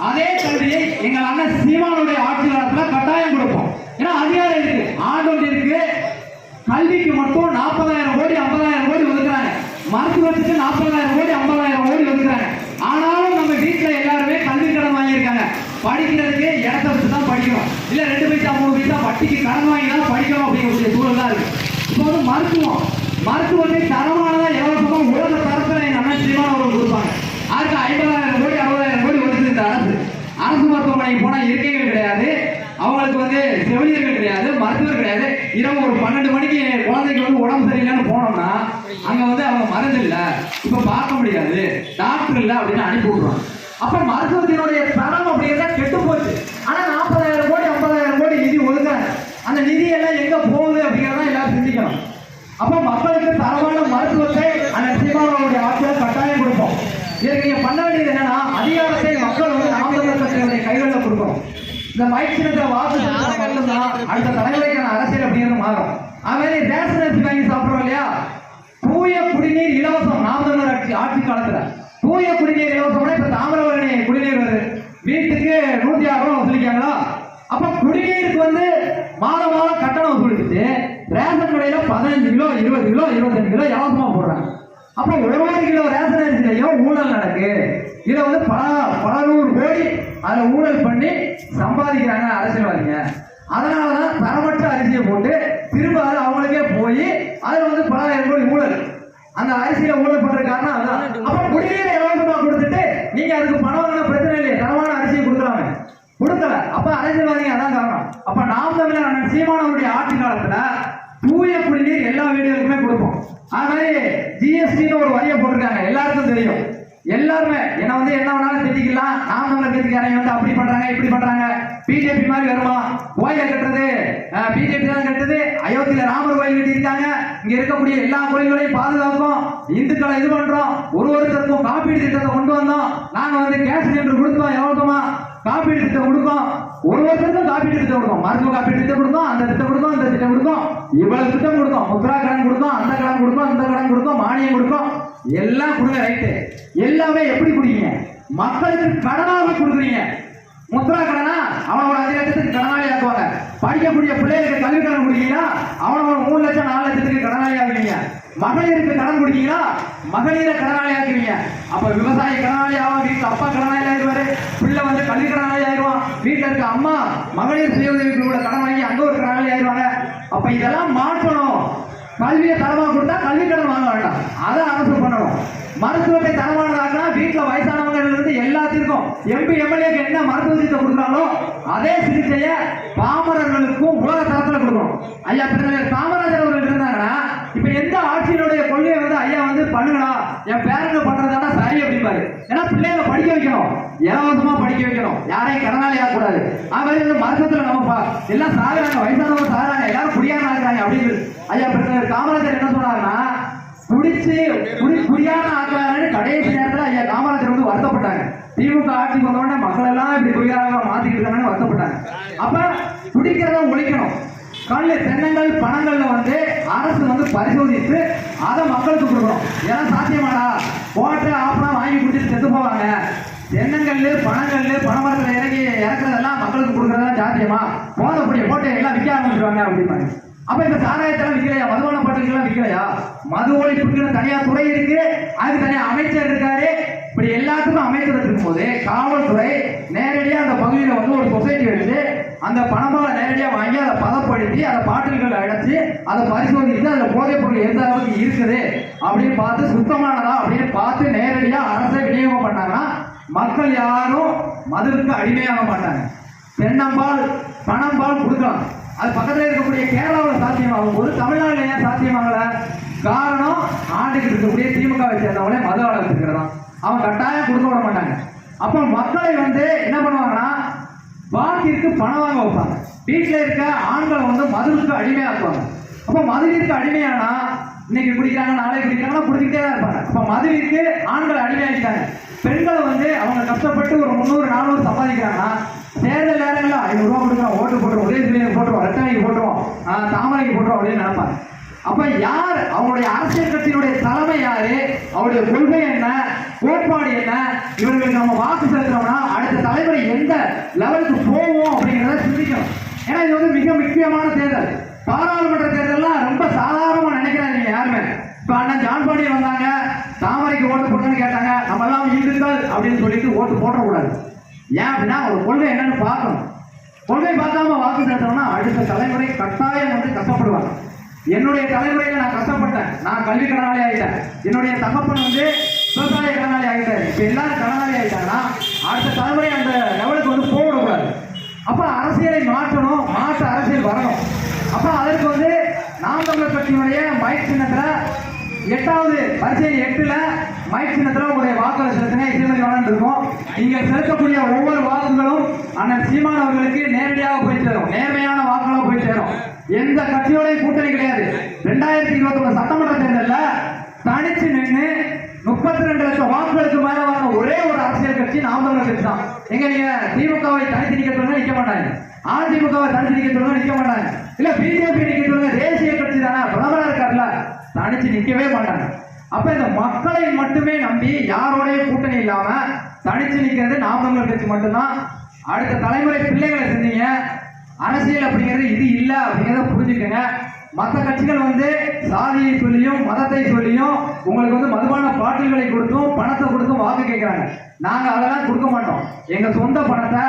அதே கல்வியை எங்கள் அண்ணன் சீமானுடைய ஆட்சி காலத்துல கட்டாயம் கொடுப்போம். ஏன்னா அதிகாரம் இருக்கு, ஆண்டோடு இருக்கு. கல்விக்கு மட்டும் 40,000 கோடி 50,000 கோடி ஒதுக்குறாங்க, மருத்துவத்துக்கு 40,000 கோடி 50,000 கோடி ஒதுக்குறாங்க. ஆனாலும் நம்ம வீட்டுல எல்லாருமே கல்வி கடன் வாங்கியிருக்காங்க. படிக்கிறதுக்கு இடத்த வச்சு தான் படிக்கிறோம், இல்ல 2 பைசா 3 பைசா வட்டிக்கு கடன் வாங்கி தான் படிக்கிறோம் அப்படிங்கக்கூடிய சூழல் தான் இருக்கு. இப்போ வந்து மருத்துவத்தை தரமானதா இலவசமா உலக தரத்துல எங்க அண்ணன் சீமான் அவர்கள் கொடுப்பாங்க. அதுக்கு 50,000 கோடி 60,000 கோடி ஒதுக்குது இந்த அரசு மருத்துவமனைக்கு போனா இருக்கைகள் கிடையாது, அவங்களுக்கு வந்து செவிலியர்கள் கிடையாது, மருத்துவர் கிடையாது. இரவு ஒரு 12 மணிக்கு குழந்தைக்கு வந்து உடம்பு சரியில்லைன்னு போனோம்னா அங்க வந்து அவங்க மருந்து இல்ல, இப்ப பார்க்க முடியாது, டாக்டர் இல்ல அப்படின்னு அனுப்பி விடுறாங்க. அப்ப மருத்துவத்தினுடைய தரம் அப்படிங்கிறத கெட்டு போச்சு. ஆனா 40,000 கோடி 50,000 கோடி நிதி ஒதுக்குறாங்க. அந்த நிதி எல்லாம் எங்க போகுது அப்படிங்கிறத எல்லாரும் சிந்திக்கணும். அப்ப மக்களுக்கு தரமான மருத்துவத்தை அந்த சீமானுடைய ஆட்சியில் கட்டாயம் கொடுப்போம். இதுக்கு நீங்க பண்ண வேண்டியது என்னன்னா, அதிகாரத்தை மக்கள் வந்து நாம் தமிழர் கட்சியினுடைய கைகளில் கொடுக்கணும். இந்த மைக் சின்னத்தை வாக்கு மட்டும்தான் அடுத்த தலைமுறைக்கான அரசியல் அப்படிங்கிறது மாறும். அதுமாதிரி ரேஷன் அரிசி வாங்கி சாப்பிடுறோம் இல்லையா, தூய குடிநீர் இலவசம். நாம் தமிழர் ஆட்சி காலத்துல தூய குடிநீர் இலவசம்னா இப்ப தாமிரபரணி குடிநீர் வருது, வீட்டுக்கு 106 ரூபா வசூலிக்காங்களா? அப்ப குடிநீருக்கு வந்து மாதம் கட்டணம் வசூலிச்சுட்டு ரேஷன் கடையில 15 கிலோ 20 கிலோ 25 கிலோ இலவசமா போடுறாங்க. அப்ப 1 கிலோ ரேஷன் அரிசிலையும் ஊழல் நடக்கு. இதை வந்து பல 100 கோடி அதை ஊழல் பண்ணி சம்பாதிக்கிறாங்க அரசியல்வாதிங்க. அதனாலதான் தரமற்ற அரிசியை போட்டு திரும்ப அது அவங்களுக்கே போய் அதுல வந்து பல 1000 கோடி ஊழல். அந்த அரிசியில ஊழல் பண்ற காரணம் அதுதான். அப்ப குடிநீரை இலவசமா கொடுத்துட்டு நீங்க அதுக்கு பணம் வாங்கின பிரச்சனை இல்லையே, தரமான அரிசியை கொடுக்குறாங்க, கொடுக்கல. அப்ப அரசியல்வாதிங்க அதான் காரணம். அப்ப நாம் தமிழர் அண்ணன் சீமானவருடைய ஆட்சி காலத்துல தூய குடிநீர் எல்லா வீடுகளுக்குமே கொடுப்போம். அது மாதிரி ஜிஎஸ்டின்னு ஒரு வரியை போட்டிருக்காங்க, எல்லாருக்கும் தெரியும். எல்லாருமே என்ன வந்து என்ன வேணாலும் திட்டிக்கலாம், நாம் தமிழர் கட்சிக்காரங்க வந்து அப்படி பண்றாங்க இப்படி பண்றாங்க, பிஜேபி மாதிரி வருமா, கோயிலை கட்டுறது பிஜேபி தான் கட்டுது, அயோத்தியில ராமர் கோயில் கட்டியிருக்காங்க, இங்க இருக்கக்கூடிய எல்லா கோயில்களையும் பாதுகாக்கும், இந்துக்களை இது பண்றோம், ஒருத்தருக்கும் காப்பீடு திட்டத்தை கொண்டு வந்தோம், நாங்க வந்து கேஸ் சிலிண்டர் கொடுத்தோம், எவ்வளவுமா காப்பீடு திட்டம் கொடுக்கும், ஒருத்தருக்கும் காப்பீடு திட்டம் கொடுக்கும், மருத்துவ காப்பீடு திட்டம் கொடுக்கும், அந்த திட்டம் கொடுக்கும், இந்த திட்டம் கொடுக்கும், இவ்வளவு திட்டம் கொடுக்கும், முத்ரா கடன் கொடுக்கும், அந்த கடன் கொடுக்கும், இந்த கடன் கொடுக்கும், மானியம் கொடுக்கும், எல்லாம் கொடுங்க. ரைட்டு, எல்லாமே எப்படி கொடுக்கீங்க? மக்களுக்கு கடனாக கொடுக்குறீங்க. முத்ரா கடனா அவனோட அதிகாரத்துக்கு கடனாளி ஆக்குவாங்க. படிக்கக்கூடிய பிள்ளைகளுக்கு கல்வி கடன் கொடுக்கீங்களா, அவனோட 3 லட்சம் 4 லட்சத்துக்கு கடனாளி ஆக்குவீங்க. மகளிருக்கு கடன் கொடுக்கீங்களா, மகளிரை கடனாளி ஆக்குவீங்க. அப்ப விவசாயி கடனாளி ஆகும், வீட்டுல அப்பா கடனாளி ஆயிடுவாரு, பிள்ளை வந்து கல்வி கடனாளி ஆயிடுவான், வீட்டுல இருக்க அம்மா மகளிர் சுய உதவி குழுவோட கடன் வாங்கி அங்க ஒரு கடனாளி ஆயிடுவாங்க. அப்ப இதெல்லாம் மாற்றணும். கல்வியை தரமா கொடுத்தா கல்வி கடன் வாங்க வேண்டாம், அதை அரசு பண்ணணும். மருத்துவத்தை தரமானதாக்கா வீட்டுல வயசானவங்க இருந்து எல்லாத்திற்கும் எம்பி எம்எல்ஏக்கு என்ன மருத்துவ சிகிச்சை கொடுக்குறாங்களோ அதே சிகிச்சையை பாமரர்களுக்கும் உலக தரத்துல கொடுக்கணும். ஐயா காமராஜர் அவர்கள் இருந்தாங்கன்னா இப்ப எந்த ஆட்சியினுடைய கொள்கையை வந்து ஐயா வந்து பண்ணுங்களா, என் பேரங்க பண்றதானா சரி அப்படிம்பாரு. ஏன்னா பிள்ளைகளை படிக்க வைக்கணும், இலவசமா படிக்க வைக்கணும், யாரையும் கடனாளி ஆகக்கூடாது. அது வந்து மருத்துவத்துல நம்ம எல்லாம் சாகுறாங்க, வயசானவங்க சாகுறாங்க, எல்லாரும் குடியான ஆகுறாங்க அப்படின்னு ஐயா காமராஜர் என்ன சொன்னாருன்னா, குடியான ஆக்குறாங்கன்னு கடைசி நேரத்தில் ஐயா காமராஜர் வந்து வருத்தப்பட்டாங்க. திமுக ஆட்சி வந்தோடனே மக்கள் எல்லாம் இப்படி குடியாரங்களா மாத்திட்டு இருக்காங்கன்னு வருத்தப்பட்டாங்க. அப்ப குடிக்கிறத ஒழிக்கணும். கல்லு தென்னங்கள் பணங்கள்ல வந்து அரசு வந்து பரிசோதித்து அதை மக்களுக்கு கொடுக்கணும். ஏன்னா சாத்தியமாடா போட்டு ஆப்பனா வாங்கி குடிச்சிட்டு செத்து போவாங்க, தென்னங்கல்லு பணங்கல்லு பணமரத்துல இறக்குறதெல்லாம் மக்களுக்கு கொடுக்கறதா சாத்தியமா, போதக்கூடிய போட்டு எல்லாம் விற்க ஆரம்பிச்சிருவாங்க அப்படிம்பாங்க. அப்ப இந்த சாராயத்தெல்லாம் விற்கலையா, மதுபான பாட்டிலாம் விற்கலையா, மது ஒழிப்புக்குன்னு தனியா துறை இருக்கு, அதுக்கு தனியா அமைச்சர் இருக்காரு. இப்படி எல்லாத்துக்கும் அமைச்சர் இருக்கும் போது காவல்துறை நேரடியா அந்த பகுதியில வந்து ஒரு சொசைட்டி வச்சு அந்த பணமாக நேரடியா வாங்கி அதை பதப்படுத்தி அதை பாட்டில்கள் அடைச்சு அதை பரிசோதித்து அதுல போதைப் பொருள் எந்த அளவுக்கு இருக்குது அப்படின்னு பார்த்து சுத்தமானதா அப்படின்னு பார்த்து நேரடியா அரசை விநியோகம் பண்ணாங்கன்னா மக்கள் யாரும் மதுவுக்கு அடிமையாக மாட்டாங்க. தென்னம்பால் பணம்பால் கொடுக்கலாம், சாத்தியமாகும். அது பக்கத்தில் இருக்கக்கூடிய கேரளாவில் சாத்தியமாகும் போது தமிழ்நாட்டில் ஏன் சாத்தியமாகல? காரணம் ஆண்டுக்கு இருக்கக்கூடிய திமுகவை சேர்ந்தவங்களே மது ஆள வச்சுக்கிறதா. அவங்க கட்டாயம் கொடுக்க விட மாட்டாங்க. அப்போ மக்களை வந்து என்ன பண்ணுவாங்கன்னா பாக்கிற்கு பணம் வாங்க வைப்பாங்க. வீட்டில் இருக்க ஆண்களை வந்து மதுவுக்கு அடிமையாக்குவாங்க. அப்போ மதுவிற்கு அடிமையானா இன்னைக்கு குடிக்கிறாங்க நாளைக்கு குடிக்கிறாங்கன்னா குடிக்கிட்டே தான் இருப்பாங்க. அப்போ மதுவிற்கு ஆண்களை அடிமையாக்கிட்டாங்க. பெண்களை வந்து அவங்க கஷ்டப்பட்டு ஒரு 300-400 சம்பாதிக்கிறாங்கன்னா தேர்தல் நேரங்களில் 500 ரூபா கொடுக்குறோம், ஓட்டு போட்டுருவோம், உதயசூரியனுக்கு போட்டுருவோம், ரத்தனைக்கு போட்டுருவோம், தாமரைக்கு போட்டுருவோம் அப்படின்னு நினைப்பாங்க. அப்ப யார் அவங்களுடைய அரசியல் கட்சியினுடைய தலைமை யாரு, அவருடைய கொள்கை என்ன, கோட்பாடு என்ன, இவர்களுக்கு நம்ம வாக்கு செலுத்துறோம்னா அடுத்த தலைமுறை எந்த லெவலுக்கு போவோம் அப்படிங்கிறத சிந்திக்கணும். ஏன்னா இது வந்து மிக முக்கியமான தேர்தல். பாராளுமன்ற தேர்தல்லாம் ரொம்ப சாதாரணமா நினைக்கிறாங்க யாருமே. இப்ப அண்ணன் ஜான் பாண்டியன் வந்தாங்க, தாமரைக்கு ஓட்டு போட்டோன்னு கேட்டாங்க. நம்ம எல்லாம் இந்துக்கள் அப்படின்னு சொல்லிட்டு ஓட்டு போட்டக்கூடாது. ஏன் அப்படின்னா ஒரு கொள்கை என்னன்னு பார்க்கணும். கொள்கை பார்க்காம வாக்கு செலுத்தணும்னா அடுத்த தலைமுறை கட்டாயம் வந்து கஷ்டப்படுவாங்க. என்னுடைய தலைமுறையில நான் கஷ்டப்பட்டேன். நான் கல்வி கடனாளி ஆகிட்டேன். என்னுடைய தகப்பன் வந்து விவசாய கடனாளி ஆகிட்டாரு. இப்ப எல்லாரும் கடனாளி ஆகிட்டாங்கன்னா அடுத்த தலைமுறை அந்த லெவலுக்கு வந்து போகக்கூடாது. அப்ப அரசியலை மாற்றணும், மாற்ற அரசியல் வரணும். அப்ப அதற்கு வந்து நாம் தமிழர் கட்சியினுடைய மைக் சின்னத்துல 8வது வரிசை 8ல மைக் சின்னத்துல உங்களுடைய வாக்குகளை செலுத்தின இசைமதி வளர்ந்து இருக்கும். இங்க செலுத்தக்கூடிய ஒவ்வொரு வாக்குகளும் அண்ணன் சீமான் அவர்களுக்கு நேரடியாக போய் சேரும், நேர்மையான வாக்குகளா போய் சேரும். எந்த கட்சியோடையும் கூட்டணி கிடையாது. 2021 சட்டமன்ற தேர்தலில் தனிச்சு நின்று 32 லட்சம் வாக்குகளுக்கு மேல வாங்க ஒரே ஒரு அரசியல் கட்சி நாம் தமிழர் கட்சி தான். எங்க நீங்க திமுகவை தனித்து நிக்க சொல்லுங்க, நிக்க மாட்டாங்க. அதிமுகவை தனித்து நிக்க சொல்லுங்க, நிக்க மாட்டாங்க. இல்ல பிஜேபி நிக்க சொல்லுங்க, தேசிய கட்சி தானே, பிரதமரா இருக்காருல்ல, தனிச்சு நிக்கவே மாட்டாங்க. அப்ப இந்த மக்களை மட்டுமே நம்பி யாரோடைய கூட்டணி இல்லாம தனிச்சு நிக்கிறது நாம் தமிழர் கட்சி மட்டும்தான். அடுத்த தலைமுறை பிள்ளைகளை செஞ்சீங்க. அரசியல் அப்படிங்கிறது இது இல்ல அப்படிங்கிறத புரிஞ்சுக்கங்க. மற்ற கட்சிகள் வந்து சாதியை சொல்லியும் மதத்தை சொல்லியும் உங்களுக்கு வந்து மதுபான பாட்டில்களை கொடுத்தும் பணத்தை கொடுத்தும் வாக்கு கேட்கிறாங்க. நாங்க அதெல்லாம் கொடுக்க மாட்டோம். எங்க சொந்த பணத்தை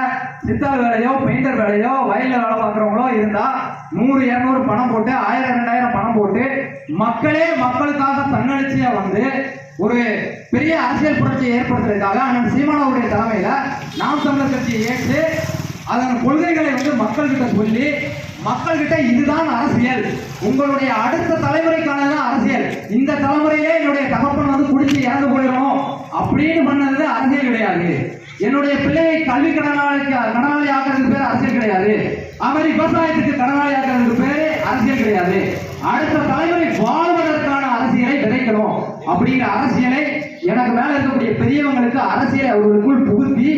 சித்தாள் வேலையோ பெயிண்டர் வேலையோ வயல்ல வேலை பார்க்குறவங்களோ இருந்தா 100-200 பணம் போட்டு 1000-2000 பணம் போட்டு மக்களே மக்களுக்காக தன்னெழுச்சியா வந்து ஒரு பெரிய அரசியல் புரட்சியை ஏற்படுத்துறதுக்காக அண்ணன் சீமானவருடைய தலைமையில நாம் தமிழர் கட்சியை ஏற்று அதன் கொள்கைகளை வந்து மக்கள்கிட்ட சொல்லி மக்கள்கிட்ட இதுதான் அரசியல், உங்களுடைய அடுத்த தலைமுறைக்கானதான் அரசியல், இந்த தலைமுறையிலே என்னுடைய தகப்பன் வந்து குடிச்சு இறந்து போயிடணும் அப்படின்னு பண்ணது அரசியல் கிடையாது. என்னுடைய பிள்ளையை கல்வி கடனாளி ஆக்குறதுக்கு பேர் அரசியல் கிடையாது. அவரை விவசாயத்துக்கு கடனாளி ஆக்குறதுக்கு பேரு அரசியல் கிடையாது. அடுத்த தலைமுறை வாழ்வதற்கான அரசியலை விதைக்கணும் அப்படிங்கிற அரசியலை எனக்கு மேல இருக்கக்கூடிய பெரியவங்களுக்கு அரசியலை அவர்களுக்குள் புகுத்தி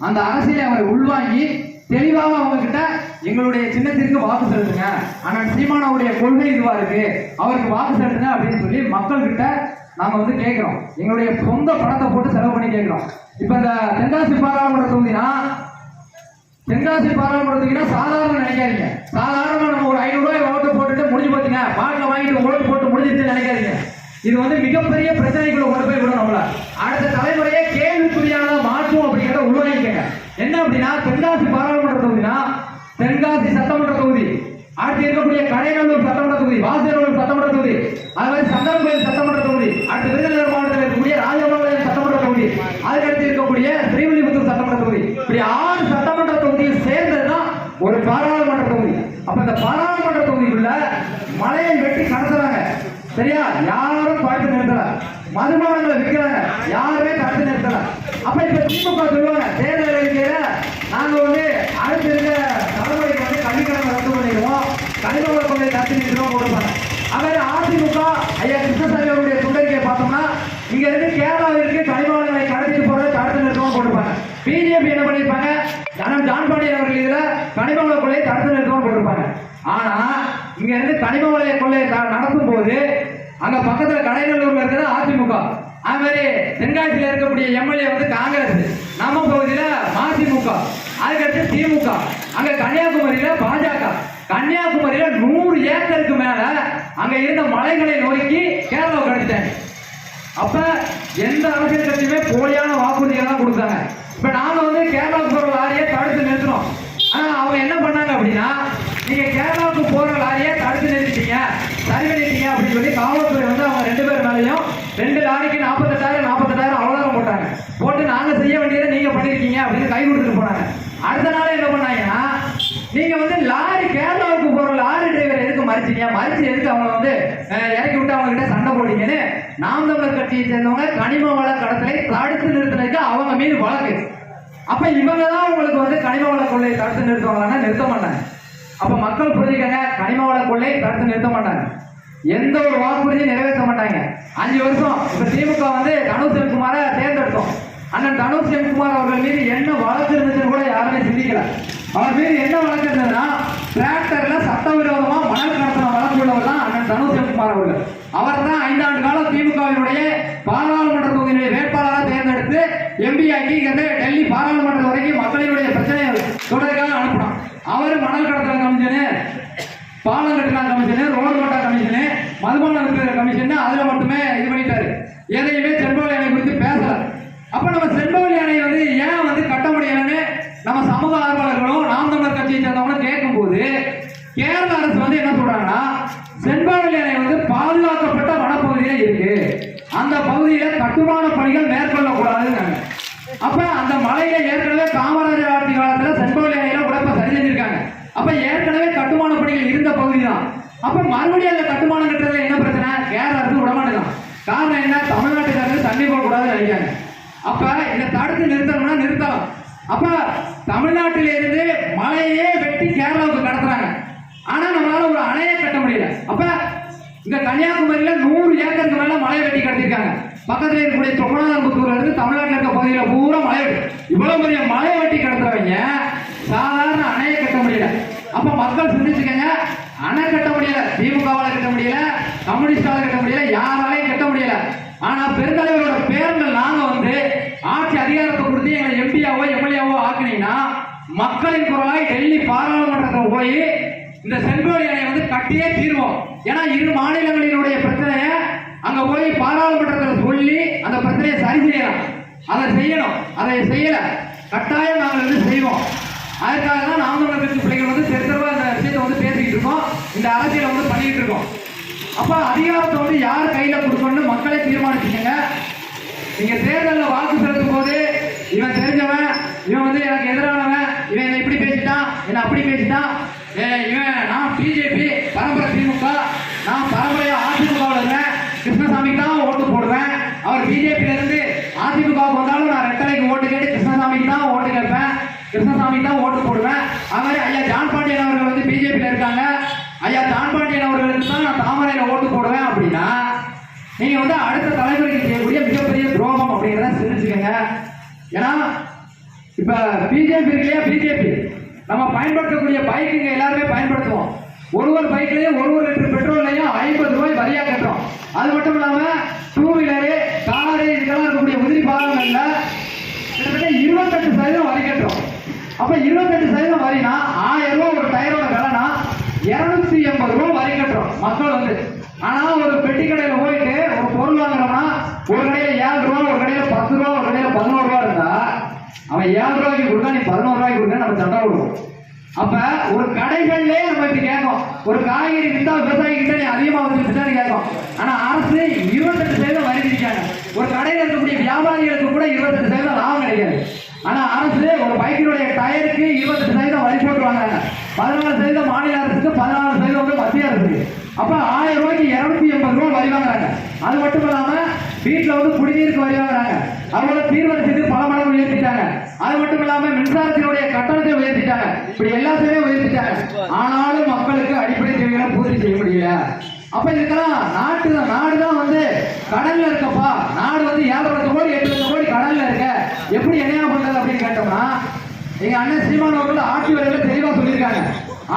அந்த அரசியலை அவரை உள்வாங்கி தெளிவாக அவங்க கிட்ட எங்களுடைய சின்னத்திற்கு வாக்கு செலுத்துங்க, அண்ணன் சீமானவுடைய கொள்கை இதுவா இருக்கு, அவருக்கு வாக்கு செலுத்துங்க அப்படின்னு சொல்லி மக்கள் கிட்ட நாம வந்து கேட்கிறோம். எங்களுடைய சொந்த பணத்தை போட்டு செலவு பண்ணி கேட்கிறோம். இப்ப இந்த தென்காசி பாராளுமன்ற தொகுதினா சாதாரண நினைக்காதீங்க. சாதாரண நம்ம ஒரு 500 ரூபாய் ஓட்டு போட்டுட்டு முடிஞ்சு போச்சுங்க, பாட்டில் வாங்கிட்டு ஓட்டு போட்டு முடிஞ்சிட்டு நினைக்காதீங்க. இது வந்து மிகப்பெரிய பிரச்சனைக்குள்ள கொண்டு போய் விடும். நம்மள அடுத்த தலைமுறையே கேள்விக்குறியானதை மாற்றும் அப்படிங்கிறத உள்வாங்கிக்கங்க. என்ன அப்படின்னா தென்காசி பாராளுமன்ற தொகுதினா தென்காசி சட்டமன்ற தொகுதி, அடுத்து இருக்கக்கூடிய கடைநல்லூர் சட்டமன்ற தொகுதி, வாசனூர் சட்டமன்ற தொகுதி, அது மாதிரி சங்கரன்கோயில் சட்டமன்ற தொகுதி, அடுத்து விருதுநகர் மாவட்டத்தில் இருக்கக்கூடிய ராஜபாளையம் சட்டமன்ற தொகுதி, அதுக்கடுத்து இருக்கக்கூடிய ஸ்ரீவில்லிபுத்தூர் சட்டமன்ற தொகுதி, இப்படி 6 சட்டமன்ற தொகுதியை சேர்ந்ததுதான் ஒரு பாராளுமன்ற தொகுதி. அப்ப இந்த பாராளுமன்ற தொகுதிக்குள்ள மலையை வெட்டி கடத்துறாங்க. சரியா? யாரும் பார்த்து நிறுத்தல, மதுபானங்களை விற்கிறாங்க, யாருமே தடுத்து நிறுத்தல. அப்ப இப்ப திமுக சொல்லுவாங்க தேர்தல் அறிக்கையில நாங்க வந்து அடுத்து இருக்க தலைமுறைக்கு வந்து கல்விக்கடனை ரத்து பண்ணிடுவோம், கனிமவள கொள்கை தடுத்து நிறுத்தம் கொடுப்பாங்க. அதே அதிமுக ஐயா கிருஷ்ணசாமி அவருடைய சுண்டறிக்கையை பார்த்தோம்னா இங்க இருந்து கேரளாவிற்கு கனிமவளங்களை கடத்திட்டு போறதை தடுத்து நிறுத்தம் போட்டிருப்பாங்க. பிஜேபி என்ன பண்ணிருப்பாங்க, ஜான் பாண்டியன் அவர்கள் இதுல கனிமவள கொள்கையை தடுத்து நிறுத்தம் போட்டிருப்பாங்க. ஆனா இங்க இருந்து கனிமவள கொள்ளையை நடத்தும் போது அங்க பக்கத்துல கடைநல்லூர்ல இருக்கிறது அதிமுக, அது மாதிரி தென்காசியில இருக்கக்கூடிய எம்எல்ஏ வந்து காங்கிரஸ், நம்ம பகுதியில மதிமுக, அதுக்கடுத்து திமுக, அங்க கன்னியாகுமரியில பாஜக. கன்னியாகுமரியில 100 ஏக்கருக்கு மேல அங்க இருந்த மலைகளை நோக்கி கேரளா கிடைச்சிட்டாங்க. அப்ப எந்த அரசியல் கட்சியுமே போலியான வாக்குறுதிகளை தான் கொடுத்தாங்க. இப்ப நாம வந்து கேரளாவுக்கு போற லாரியை தடுத்து நிறுத்தணும். ஆனா அவங்க என்ன பண்ணாங்க அப்படின்னா, நீங்க கேரளாவுக்கு போற லாரியை தடுத்து நிறுத்திட்டீங்க, சரி பண்ணிட்டீங்க அப்படின்னு சொல்லி காவல்துறை வந்து அவங்க 2 பேர் மேலையும் 2 லாரிக்கு 48,000 அவ்வளவு போட்டாங்க. போட்டு நாங்க செய்ய வேண்டியதை நீங்க பண்ணிருக்கீங்க அப்படின்னு கை கொடுத்துட்டு போனாங்க. அடுத்த நாளே என்ன பண்ணாங்கன்னா, நீங்க வந்து லாரி கேரளாவுக்கு போற லாரி டிரைவர் எதுக்கு மறிச்சீங்க, மறிச்சு எதுக்கு அவங்க வந்து இறக்கி விட்டு அவங்க கிட்ட சண்டை போட்டீங்கன்னு நாம் தமிழர் கட்சியை சேர்ந்தவங்க கனிம வள கடத்தலை தடுத்து நிறுத்தினதுக்கு அவங்க மீது வழக்கு. அப்ப இவங்க தான் உங்களுக்கு வந்து கனிம வள கொள்ளை தடுத்து நிறுத்துவாங்கன்னா நிறுத்த மாட்டாங்க. அப்ப மக்கள் புரிஞ்சுக்கங்க, கனிம வள கொள்ளை தடுத்து நிறுத்த மாட்டாங்க, எந்த ஒரு வாக்குறுதியும் நிறைவேற்ற மாட்டாங்க. 5 வருஷம் இப்ப திமுக வந்து தனுஷ் செல்குமாரை தேர்ந்தெடுத்தோம். அண்ணன் தனுஷ் செல்குமார் அவர்கள் மீது என்ன வழக்கு இருந்துச்சுன்னு கூட யாருமே சிந்திக்கல. அவர் மீது என்ன வழக்கு இருந்ததுன்னா டிராக்டர்ல சட்டவிரோதமா மணல் கடத்தின வழக்கு உள்ளவர் தான் அண்ணன் தனுஷ் செல்குமார் அவர்கள். அவர் தான் 5 ஆண்டு காலம் திமுகவினுடைய பாராளுமன்ற தொகுதியினுடைய வேட்பாளராக தேர்ந்தெடுத்து எம்பி ஆக்கி டெல்லி பாராளுமன்றம் வரைக்கும் மக்களினுடைய பிரச்சனையை தொடர்காக அனுப்பினார். அவர் மணல் கடத்தல் கமிஷனு, பாலம் கட்டின கமிஷனு, ரோடு கட்ட கமிஷனு, மதுபான விற்பனை கமிஷன் அதுல மட்டுமே இது பண்ணிட்டாரு. எதையுமே செண்பகவல்லி அணை குறித்து பேசல. அப்ப நம்ம செண்பகவல்லி அணை வந்து ஏன் வந்து கட்ட முடியலன்னு நம்ம சமூக ஆர்வலர்களும் நாம் தமிழர் கட்சியை சேர்ந்தவங்களும் கேட்கும் போது கேரள அரசு வந்து என்ன சொல்றாங்கன்னா செண்பகவல்லி அணை வந்து பாதுகாக்கப்பட்ட வனப்பகுதியில இருக்கு, அந்த பகுதியில கட்டுமான பணிகள் மேற்கொள்ளக்கூடாதுன்னு. அப்ப அந்த மலையில ஏற்கனவே காமராஜர் ஆட்சி காலத்துல செண்பகவல்லி அணையில உடப்ப சரி செஞ்சிருக்காங்க. அப்ப ஏற்கனவே கட்டுமான பணிகள் இருந்த பகுதி தான். அப்ப மறுபடியும் அந்த கட்டுமானம் கட்டுறதுல என்ன பிரச்சனை, கேரள அரசு விடமாட்டேதான். காரணம் என்ன, தமிழ்நாட்டுக்காரங்க தண்ணி போகக்கூடாதுன்னு நினைக்காங்க. அப்ப இதை தடுத்து நிறுத்தணும்னா நிறுத்தலாம். அப்ப தமிழ்நாட்டில இருந்து மலையே வெட்டி கேரளாவுக்கு கடத்துறாங்க. ஆனா நம்மளால ஒரு அணையை கட்ட முடியல. அப்ப இந்த கன்னியாகுமரியில 100 ஏக்கருக்கு மேல மலையை வெட்டி கடத்திருக்காங்க. பக்கத்துல இருக்கக்கூடிய தொகுநாதன்புத்தூர்ல இருந்து தமிழ்நாட்டில் இருக்க பகுதியில பூரா மலை, இவ்வளவு பெரிய மலையை வெட்டி கடத்துறவங்க சாதாரண அணையை கட்ட முடியல. அப்ப மக்கள் சிந்திச்சுக்கங்க, அணை கட்ட முடியல, திமுகவால கட்ட முடியல, கம்யூனிஸ்டால கட்ட முடியல, யாராலையும் கட்ட முடியல. ஆனா பெருந்தலைவரோட பேர்கள் நாங்க வந்து ஆட்சி அதிகாரத்தை கொடுத்து எங்களை எம்பியாவோ எம்எல்ஏவோ ஆக்குனீங்கன்னா மக்களின் குரலாய் டெல்லி பாராளுமன்றத்தில் போய் இந்த செண்பகவல்லி அணையை வந்து கட்டியே தீர்வோம். ஏன்னா இரு மாநிலங்களினுடைய பிரச்சனையை அங்க போய் பாராளுமன்றத்தில் சொல்லி அந்த பிரச்சனையை சரி செய்யலாம். அதை செய்யணும், அதை செய்யல, கட்டாயம் நாங்கள் வந்து செய்வோம். அதுக்காக தான் நாம் தமிழர் கட்சி பிள்ளைகள் வந்து தெருவா இந்த விஷயத்தை வந்து பேசிக்கிட்டு இருக்கோம், இந்த அரசியலை வந்து பண்ணிட்டு இருக்கோம். அப்ப அதிகாரத்தை வந்து யார் கையில கொடுக்கணும்னு மக்களை தீர்மானிச்சுக்கங்க. நீங்க தேர்தலில் வாக்கு செலுத்தும் போது இவன் தெரிஞ்சவன், இவன் வந்து எனக்கு எதிரானவன், இவன் என்னை இப்படி பேசிட்டான், என்ன அப்படி பேசிட்டான், இவன் நான் பிஜேபி பரம்பரை திமுக, நான் பரம்பரையா அதிமுகவில் இருக்கேன், கிருஷ்ணசாமிக்கு தான் ஓட்டு போடுவேன், அவர் பிஜேபியில இருந்து அதிமுகவுக்கு வந்தாலும் நான் ரெட்டலைக்கு ஓட்டு கேட்டு கிருஷ்ணசாமிக்கு தான் ஓட்டு கேட்பேன், கிருஷ்ணசாமிக்கு தான் ஓட்டு போடுவேன். அது மாதிரி ஐயா ஜான் பாண்டியன் அவர்கள் வந்து பிஜேபியில இருக்காங்க, ஐயா ஜான் பாண்டியன் அவர்களுக்கு தான் நான் தாமரையில ஓட்டு போடுவேன் அப்படின்னா நீங்க வந்து அடுத்த தலைமுறைக்கு செய்யக்கூடிய மிகப்பெரிய துரோகம் அப்படிங்கிறத தெரிஞ்சுக்கங்க. ஏன்னா இப்ப பிஜேபி இருக்கு இல்லையா, பிஜேபி நம்ம பயன்படுத்தக்கூடிய பைக்குங்க எல்லாருமே பயன்படுத்துவோம். ஒரு பைக்லயும் 1 லிட்டர் பெட்ரோல்லையும் 50 ரூபாய் வரியா கட்டுறோம். அது மட்டும் இல்லாம 2 வீலரு, காரு இதெல்லாம் இருக்கக்கூடிய உதிரி பாகங்கள்ல கிட்டத்தட்ட 28% வரி கட்டுறோம். அப்ப 28% வரினா 1000 ரூபாய் ஒரு டயரோட விலைனா 280 ரூபாய் வரி கட்டுறோம் மக்கள் வந்து. ஆனா ஒரு பெட்டி கடையில போயிட்டு ஒரு பொருள் வாங்குறோம்னா ஒரு கடையில 7 ரூபாய், ஒரு கடையில 10 ரூபாய், ஒரு கடையில 11 ரூபாய் இருந்தா அவன் 7 ரூபாய்க்கு கொடுத்தா நீ 11 ரூபாய்க்கு கொடுத்தா நம்ம சண்டை விடுவோம். அப்ப ஒரு கடைகள்லயே நம்ம இப்படி கேட்கும், ஒரு காய்கறி வித்தா விவசாயி கிட்ட நீ அதிகமா வந்து வித்தான்னு கேட்கும். ஆனா அரசு 28% வரி விதிக்காங்க. ஒரு கடையில் இருக்கக்கூடிய வியாபாரிகளுக்கு கூட 28% லாபம் கிடைக்காது. ஆனா அரசு ஒரு பைக்கினுடைய டயருக்கு 28% வரி போட்டு வாங்குறாங்க. 14% மாநில அரசுக்கு, 14% வந்து மத்திய அரசுக்கு. அப்ப 1000 ரூபாய்க்கு 280 ரூபாய் வரி வாங்குறாங்க. அது மட்டும் இல்லாம வீட்டுல வந்து குடிநீருக்கு வரி வாங்குறாங்க. அவங்களோட தீர்வரிசைக்கு பல மடங்கு உயர்த்திட்டாங்க. அது மட்டும் இல்லாம மின்சாரத்தினுடைய கட்டணத்தை உயர்த்திட்டாங்க. இப்படி எல்லாத்தையுமே உயர்த்திட்டாங்க. ஆனாலும் மக்களுக்கு அடிப்படை தேவைகளை பூர்த்தி செய்ய முடியல. அப்ப இதுக்கெல்லாம் நாடுதான் வந்து கடல்ல இருக்கப்பா, நாடு வந்து 7 லட்சம் கோடி 8 லட்சம் கோடி கடல்ல இருக்க, எப்படி என்னையா பண்றது அப்படின்னு கேட்டோம்னா எங்க அண்ணன் சீமான் அவர்கள் ஆட்சி வரையில தெளிவா சொல்லியிருக்காங்க.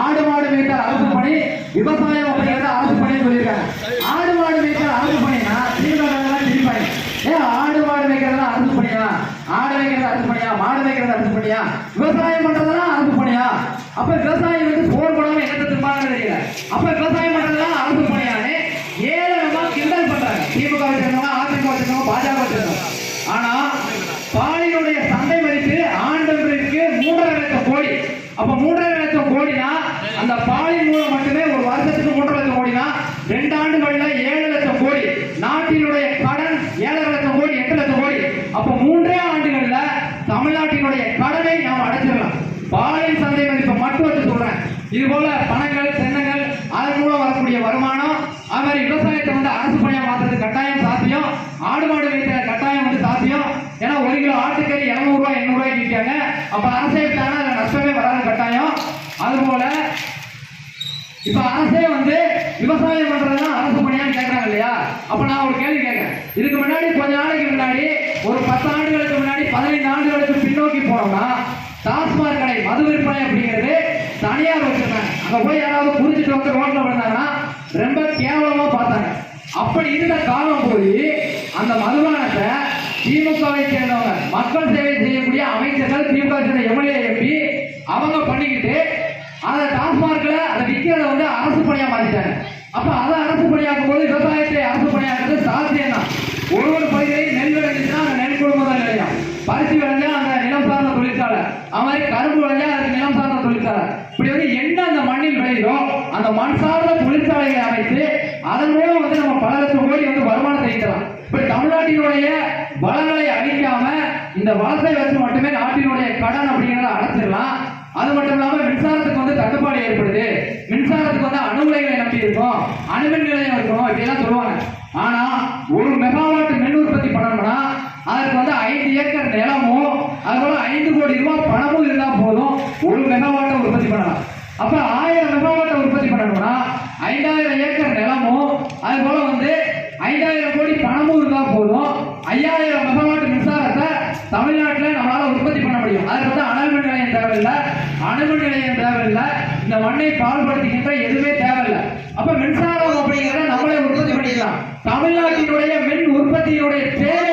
ஆடு மாடு மேய்த்தல் அரசு பணி, விவசாயம் அப்படிங்கிறத அரசு பணின்னு சொல்லியிருக்காங்க. ஆடு மாடு மேய்த்தல் அரசு பணினா திமுகலாம் திரிப்பாங்க. ஏன் ஆடு மாடு மேய்க்கிறதா அரசு பணியா, ஆடு மேய்க்கிறது அரசு பணியா, மாடு மேய்க்கிறது அரசு பணியா, விவசாயம் பண்றதெல்லாம் அரசு பணியா? அப்ப விவசாயம் வந்து போர் போடாம என்ன திரும்பாங்க தெரியல. அப்ப விவசாயம் பண்றதெல்லாம் அரசு பணியானே ஏழமா கிண்டல் பண்றாங்க திமுக வச்சிருந்தவங்க, அதிமுக வச்சிருந்தவங்க, பாஜக வச்சிருந்தவங்க. ஆனா பாலினுடைய சந்தை மதிப்பு ஆண்டவருக்கு 3.5 லட்சம் கோடி. அப்ப 3.5 லட்சம் கோடினா அந்த பாலின் மூலம் மட்டுமே ஒரு வருஷத்துக்கு 3.5 லட்சம் கோடினா 2 ஆண்டுகள்ல 7 லட்சம் கோடி. நாட்டினுடைய கடன் 7 லட்சம் கோடி, 8 லட்சம் கோடி. அப்ப 3 ஆண்டுகள்ல தமிழ்நாட்டினுடைய கடனை நாம் அடைச்சிடலாம். பாலின் சந்தை மதிப்பை மட்டும் வச்சு சொல்றேன். இது போல பணங்கள் தென்னங்கள் அதன் மூலம் வரக்கூடிய வருமானம், அது மாதிரி விவசாயத்தை வந்து அரசு பணியா மாற்றுறது கட்டாயம் சாத்தியம். ஆடு மாடு வைத்த கட்டாயம் வந்து சாத்தியம். ஏன்னா 1 கிலோ ஆட்டுக்கறி 200 ரூபாய் 800 ரூபாய்க்கு விற்காங்க. அப்ப அரசே விட்டாங்கன்னா அதுல நஷ்டமே வராது கட்டாயம். அதுபோல இப்ப அரசே வந்து விவசாயம் பண்றதுதான் அரசு பணியான்னு கேட்கறாங்க இல்லையா? அப்ப நான் ஒரு கேள்வி கேட்கிறேன். இதுக்கு முன்னாடி கொஞ்ச நாளைக்கு முன்னாடி ஒரு 10 ஆண்டுகளுக்கு முன்னாடி 15 ஆண்டுகளுக்கு பின்னோக்கி போனோம்னா டாஸ்மாக் கடை மது விற்பனை அப்படிங்கிறது தனியார் வச்சிருந்தாங்க. அங்க போய் யாராவது குடிச்சிட்டு வந்து ரோட்ல விழுந்தாங்கன்னா ரொம்ப கேவலமா பார்த்தாங்க. அப்படி இருந்த காலம் போய் அந்த மதுபானத்தை திமுகவை சேர்ந்தவங்க, மக்கள் சேவை செய்யக்கூடிய அமைச்சர்கள், திமுக சேர்ந்த எம்எல்ஏ எம்பி அவங்க பண்ணிக்கிட்டு அதை டாஸ்மார்க்ல அதை விற்கிறத வந்து அரசு பணியா மாத்திட்டாங்க. அப்ப அதை அரசு பணியாக்கும் போது விவசாயத்தை அரசு பணியாக்குறது சாத்தியம் தான். ஒரு பகுதியில் நெல் விளைஞ்சுன்னா அந்த நெல் கொள்முதல் நிலையம், பருத்தி விளைஞ்சா அந்த நிலம் சார்ந்த தொழிற்சாலை, அது மாதிரி கரும்பு விளைஞ்சா அதுக்கு நிலம் சார்ந்த தொழிற்சாலை, இப்படி வந்து என்ன அந்த மண்ணில் விளையுதோ அந்த மண் சார்ந்த தொழிற்சாலைகளை அமைத்து அதன் மூலம் வந்து நம்ம பல லட்சம் கோடி வந்து வருமானத்தை ஈட்டலாம். இப்ப தமிழ்நாட்டினுடைய வளங்களை அழிக்காம இந்த வளத்தை வச்சு மட்டுமே நாட்டினுடைய கடன் அப்படிங்கிறத அடைச்சிடலாம். அது மட்டும் இல்லாம மின்சாரத்துக்கு வந்து தட்டுப்பாடு ஏற்படுது, மின்சாரத்துக்கு வந்து அணு உலைகளை நம்பி இருக்கும், அணுமின் நிலையம் இருக்கணும் இப்படிலாம் சொல்லுவாங்க. ஆனா 1 மெகாவாட் மின் உற்பத்தி பண்ணணும்னா அதற்கு வந்து 5 ஏக்கர் நிலமும் அதுபோல 5 கோடி ரூபாய் பணமும் இருந்தா போதும் 1 மெகாவாட்டை உற்பத்தி பண்ணலாம். அப்ப 1000 மெகாவாட்டை உற்பத்தி பண்ணணும்னா 5000 ஏக்கர் நிலமும் அதுபோல வந்து 5000 கோடி பணமும் இருந்தா போதும் 5000 மெகாவாட் மின்சாரத்தை தமிழ்நாட்டில் நம்மளால உற்பத்தி பண்ண முடியும். அதுக்கு வந்து அனல்மின் நிலையம் தேவையில்லை, அணுமின் நிலையம் தேவையில்லை, இந்த மண்ணை பால்படுத்துகின்ற எதுவுமே தேவையில்லை. அப்ப மின்சாரம் அப்படிங்கிறத நம்மளே உற்பத்தி பண்ணிக்கலாம். தமிழ்நாட்டினுடைய மின் உற்பத்தியினுடைய தேவை